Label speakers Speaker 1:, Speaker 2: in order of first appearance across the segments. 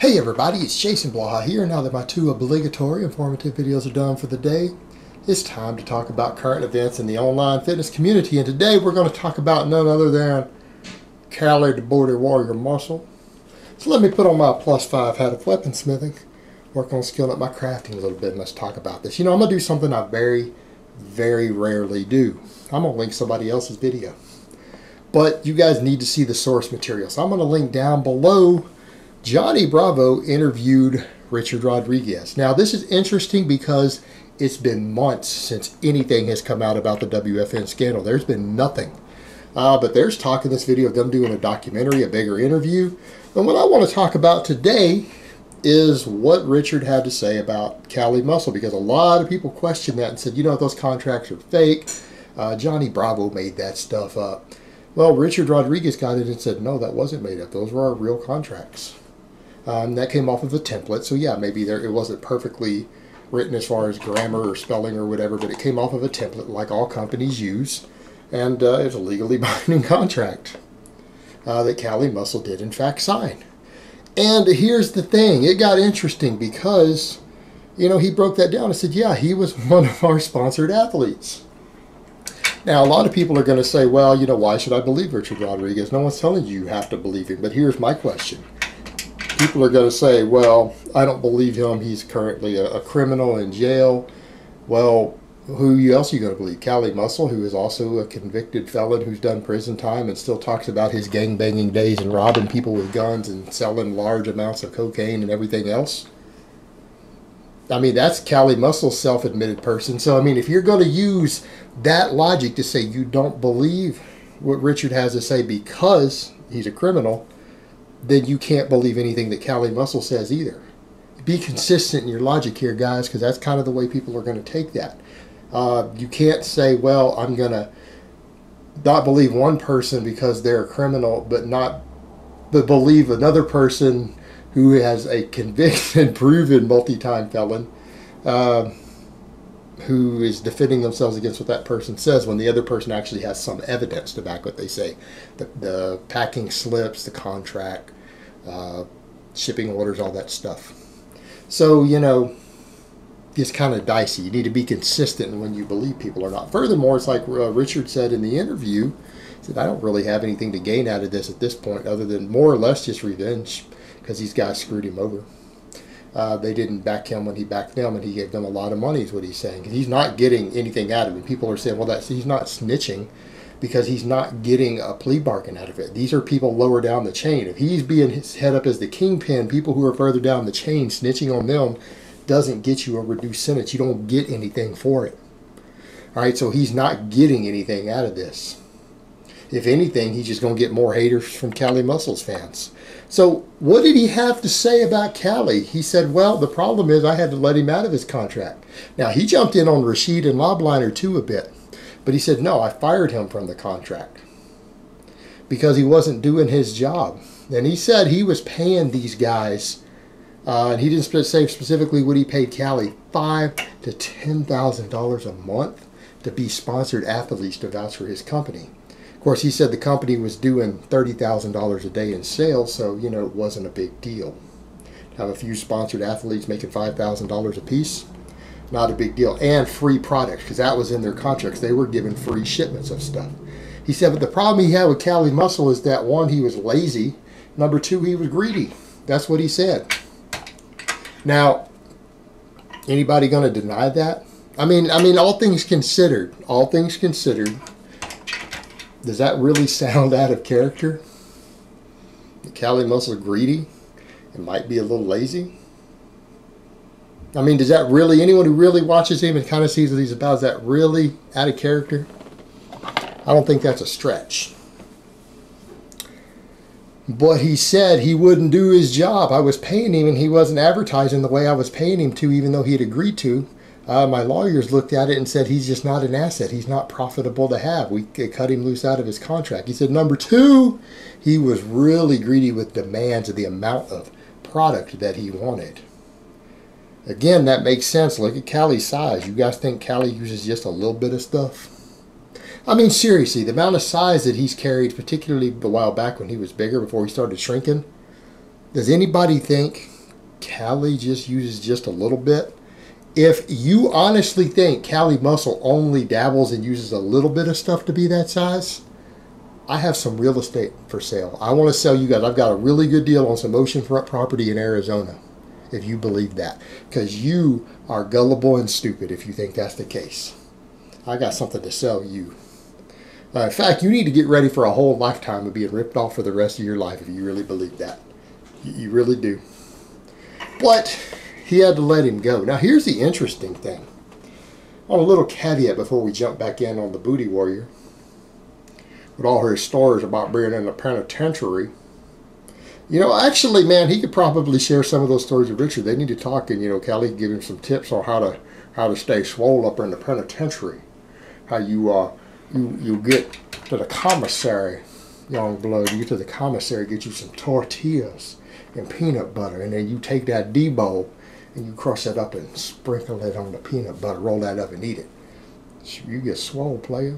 Speaker 1: Hey everybody, it's Jason Blaha here. Now that my two obligatory informative videos are done for the day, it's time to talk about current events in the online fitness community. And today we're going to talk about none other than Callie the Border Warrior Muscle. So let me put on my +5 hat of weaponsmithing, work on skilling up my crafting a little bit, and let's talk about this. You know, I'm going to do something I very rarely do. I'm going to link somebody else's video. But you guys need to see the source material. So I'm going to link down below. Johnny Bravo interviewed Richard Rodriguez. Now this is interesting because it's been months since anything has come out about the WFN scandal. There's been nothing. But there's talk in this video of them doing a documentary, a bigger interview. And what I want to talk about today is what Richard had to say about Callie Muscle, because a lot of people questioned that and said, you know, those contracts are fake. Johnny Bravo made that stuff up. Well, Richard Rodriguez got it and said, no, that wasn't made up. Those were our real contracts. That came off of a template, so yeah, maybe it wasn't perfectly written as far as grammar or spelling or whatever, but it came off of a template like all companies use, and it's a legally binding contract that Callie Muscle did in fact sign. And here's the thing, it got interesting because, you know, he broke that down and said, yeah, he was one of our sponsored athletes. Now, a lot of people are going to say, well, you know, why should I believe Richard Rodriguez? No one's telling you have to believe him, but here's my question. People are going to say, well, I don't believe him. He's currently a criminal in jail. Well, who else are you going to believe? Callie Muscle, who is also a convicted felon who's done prison time and still talks about his gang-banging days and robbing people with guns and selling large amounts of cocaine and everything else. I mean, that's Callie Muscle's self-admitted person. So, I mean, if you're going to use that logic to say you don't believe what Richard has to say because he's a criminal, then you can't believe anything that Callie Muscle says either. Be consistent in your logic here, guys, because that's kind of the way people are going to take that. You can't say, well, I'm going to not believe one person because they're a criminal, but believe another person who has a convicted, proven multi-time felon, who is defending themselves against what that person says when the other person actually has some evidence to back what they say. The packing slips, the contract, shipping orders, all that stuff. So, you know, it's kind of dicey. You need to be consistent when you believe people or not. Furthermore, it's like Richard said in the interview, he said, I don't really have anything to gain out of this at this point other than more or less just revenge because these guys screwed him over. They didn't back him when he backed them, and he gave them a lot of money is what he's saying. He's not getting anything out of it. People are saying, well, he's not snitching because he's not getting a plea bargain out of it. These are people lower down the chain. If he's being head up as the kingpin, people who are further down the chain, snitching on them doesn't get you a reduced sentence. You don't get anything for it. All right, so he's not getting anything out of this. If anything, he's just going to get more haters from Callie Muscle's fans. So what did he have to say about Callie? He said, well, the problem is I had to let him out of his contract. Now, he jumped in on Rashid and Lobliner too a bit. But he said, no, I fired him from the contract because he wasn't doing his job. And he said he was paying these guys, and he didn't say specifically what he paid Callie, $5,000 to $10,000 a month to be sponsored athletes to vouch for his company. Of course, he said the company was doing $30,000 a day in sales, so, you know, it wasn't a big deal. Have a few sponsored athletes making $5,000 a piece, not a big deal. And free products, because that was in their contracts. They were given free shipments of stuff. He said, but the problem he had with Callie Muscle is that, one, he was lazy. Number two, he was greedy. That's what he said. Now, anybody going to deny that? I mean, all things considered, does that really sound out of character? Callie Muscle greedy? It might be a little lazy? I mean, does that really, anyone who really watches him and kind of sees what he's about, is that really out of character? I don't think that's a stretch. But he said he wouldn't do his job. I was paying him and he wasn't advertising the way I was paying him to, even though he had agreed to. My lawyers looked at it and said he's just not an asset. He's not profitable to have. We cut him loose out of his contract. He said, number two, he was really greedy with demands of the amount of product that he wanted. Again, that makes sense. Look at Callie's size. You guys think Callie uses just a little bit of stuff? I mean, seriously, the amount of size that he's carried, particularly a while back when he was bigger, before he started shrinking, does anybody think Cali just uses just a little bit. If you honestly think Cali Muscle only dabbles and uses a little bit of stuff to be that size, I have some real estate for sale. I want to sell you guys. I've got a really good deal on some oceanfront property in Arizona, if you believe that. Because you are gullible and stupid if you think that's the case. I got something to sell you. In fact, you need to get ready for a whole lifetime of being ripped off for the rest of your life if you really believe that. You really do. But he had to let him go. Now, here's the interesting thing. On a little caveat before we jump back in on the Booty Warrior, with all her stories about being in the penitentiary. You know, actually, man, he could probably share some of those stories with Richard. They need to talk, and, you know, Callie give him some tips on how to stay swole up in the penitentiary. How you get to the commissary, young blood. You get to the commissary, get you some tortillas and peanut butter, and then you take that D-bowl and you crush that up and sprinkle it on the peanut butter, roll that up and eat it. You get swole, player.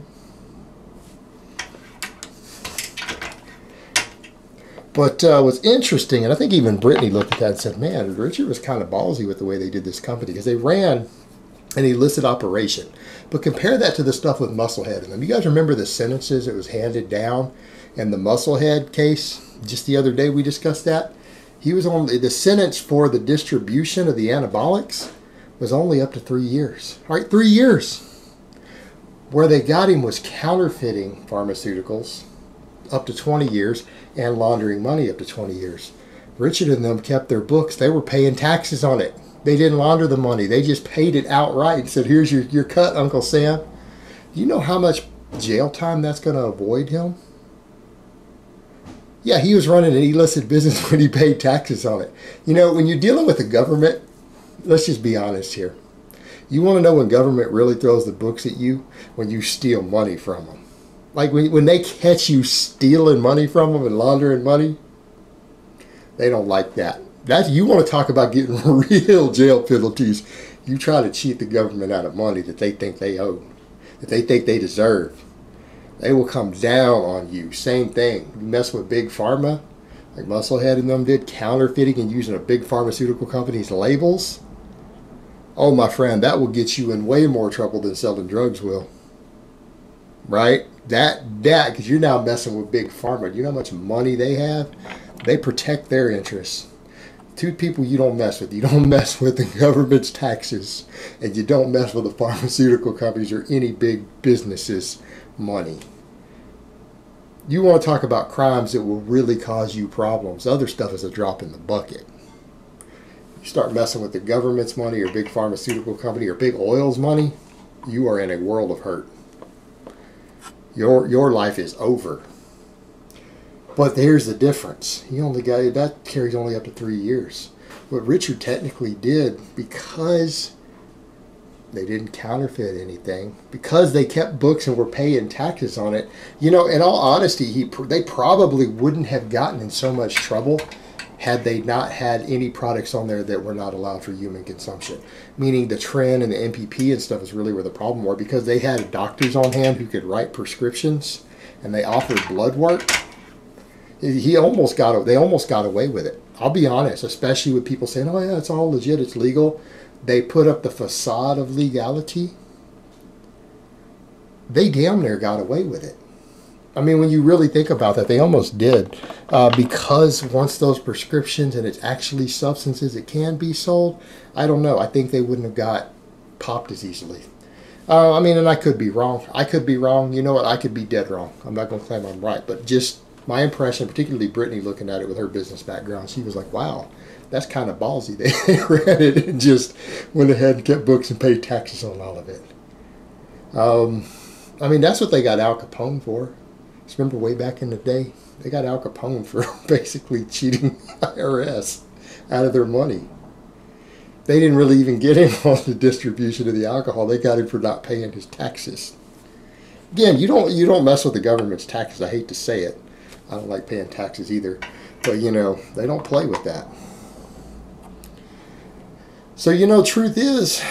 Speaker 1: But what's interesting, and I think even Brittany looked at that and said, man, Richard was kind of ballsy with the way they did this company, because they ran an illicit operation. But compare that to the stuff with Musclehead in them. You guys remember the sentences that was handed down in the Musclehead case? Just the other day we discussed that. He was on the sentence for the distribution of the anabolics was only up to 3 years. All right, 3 years. Where they got him was counterfeiting pharmaceuticals up to 20 years and laundering money up to 20 years. Richard and them kept their books. They were paying taxes on it. They didn't launder the money. They just paid it outright and said, here's your cut, Uncle Sam. Do you know how much jail time that's going to avoid him? Yeah, he was running an illicit business when he paid taxes on it. You know, when you're dealing with the government, let's just be honest here. You want to know when government really throws the books at you? When you steal money from them. Like when they catch you stealing money from them and laundering money, they don't like that. You want to talk about getting real jail penalties. You try to cheat the government out of money that they think they owe, that they think they deserve. They will come down on you. Same thing. You mess with big pharma, like Musclehead and them did, counterfeiting and using a big pharmaceutical company's labels. Oh, my friend, that will get you in way more trouble than selling drugs will. Right? Because you're now messing with big pharma. You know how much money they have? They protect their interests. Two people you don't mess with. You don't mess with the government's taxes, and you don't mess with the pharmaceutical companies or any big businesses' money. You want to talk about crimes that will really cause you problems. Other stuff is a drop in the bucket. You start messing with the government's money or big pharmaceutical company or big oil's money, you are in a world of hurt. Your life is over. But here's the difference. He only got that carries only up to 3 years. What Richard technically did, because they didn't counterfeit anything, because they kept books and were paying taxes on it. You know, in all honesty, they probably wouldn't have gotten in so much trouble had they not had any products on there that were not allowed for human consumption. Meaning the Tren and the MPP and stuff is really where the problem were, because they had doctors on hand who could write prescriptions and they offered blood work. They almost got away with it. I'll be honest, especially with people saying, oh yeah, it's all legit, it's legal. They put up the facade of legality. They damn near got away with it. I mean, when you really think about that, they almost did. Because once those prescriptions and it's actually substances that can be sold, I don't know. I think they wouldn't have got popped as easily. I mean, and I could be wrong. I could be wrong. You know what? I could be dead wrong. I'm not going to claim I'm right. But just my impression, particularly Brittany looking at it with her business background, she was like, wow, that's kind of ballsy. They ran it and just went ahead and kept books and paid taxes on all of it. I mean, that's what they got Al Capone for. Just remember way back in the day, they got Al Capone for basically cheating the IRS out of their money. They didn't really even get him on the distribution of the alcohol. They got him for not paying his taxes. Again, you don't mess with the government's taxes. I hate to say it. I don't like paying taxes either. But, you know, they don't play with that. So, you know, truth is,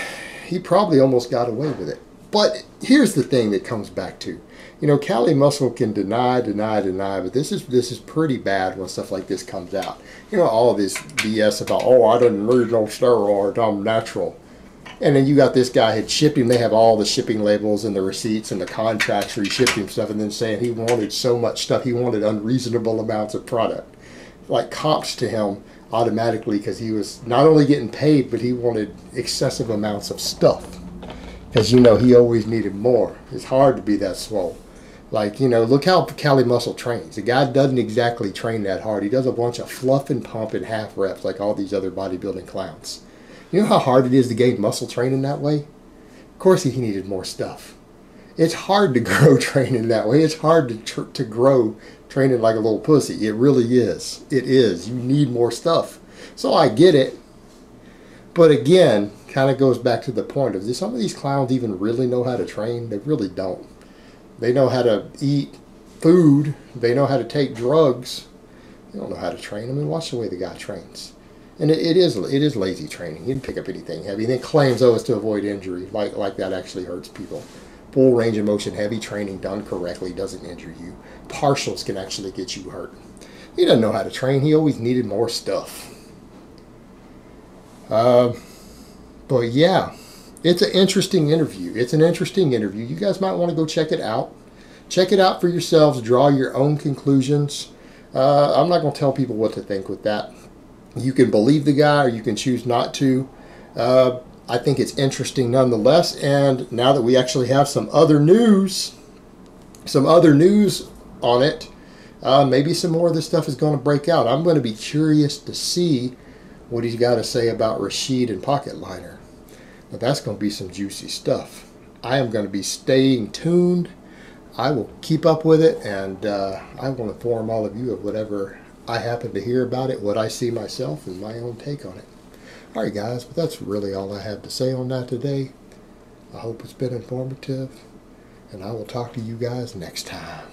Speaker 1: he probably almost got away with it. But here's the thing that comes back to, you know, Cali Muscle can deny, but this is pretty bad when stuff like this comes out. You know, all this BS about, oh, I didn't need no steroids, I'm natural. And then you got this guy had shipped him. They have all the shipping labels and the receipts and the contracts where he shipped him stuff, and then saying he wanted so much stuff, he wanted unreasonable amounts of product, like comps to him automatically, because he was not only getting paid, but he wanted excessive amounts of stuff. Because, you know, he always needed more. It's hard to be that swole. Like, you know, look how Cali Muscle trains. The guy doesn't exactly train that hard. He does a bunch of fluff and pump and half reps like all these other bodybuilding clowns. You know how hard it is to gain muscle training that way? Of course he needed more stuff. It's hard to grow training that way. It's hard to grow training like a little pussy. It really is. It is. You need more stuff. So I get it. But again, kind of goes back to the point of, do some of these clowns even really know how to train? They really don't. They know how to eat food. They know how to take drugs. They don't know how to train. I mean, watch the way the guy trains. And it is lazy training. He didn't pick up anything heavy. And then claims, oh, it's to avoid injury. Like that actually hurts people. Full range of motion, heavy training done correctly doesn't injure you. Partials can actually get you hurt. He doesn't know how to train. He always needed more stuff. But yeah, it's an interesting interview. It's an interesting interview. You guys might want to go check it out. Check it out for yourselves. Draw your own conclusions. I'm not going to tell people what to think with that. You can believe the guy or you can choose not to. I think it's interesting nonetheless. And now that we actually have some other news on it, maybe some more of this stuff is going to break out. I'm going to be curious to see what he's got to say about Rashid and Pocket Liner. But that's going to be some juicy stuff. I am going to be staying tuned. I will keep up with it, and I will inform all of you of whatever I happen to hear about it, what I see myself, and my own take on it. All right, guys, but that's really all I have to say on that today. I hope it's been informative, and I will talk to you guys next time.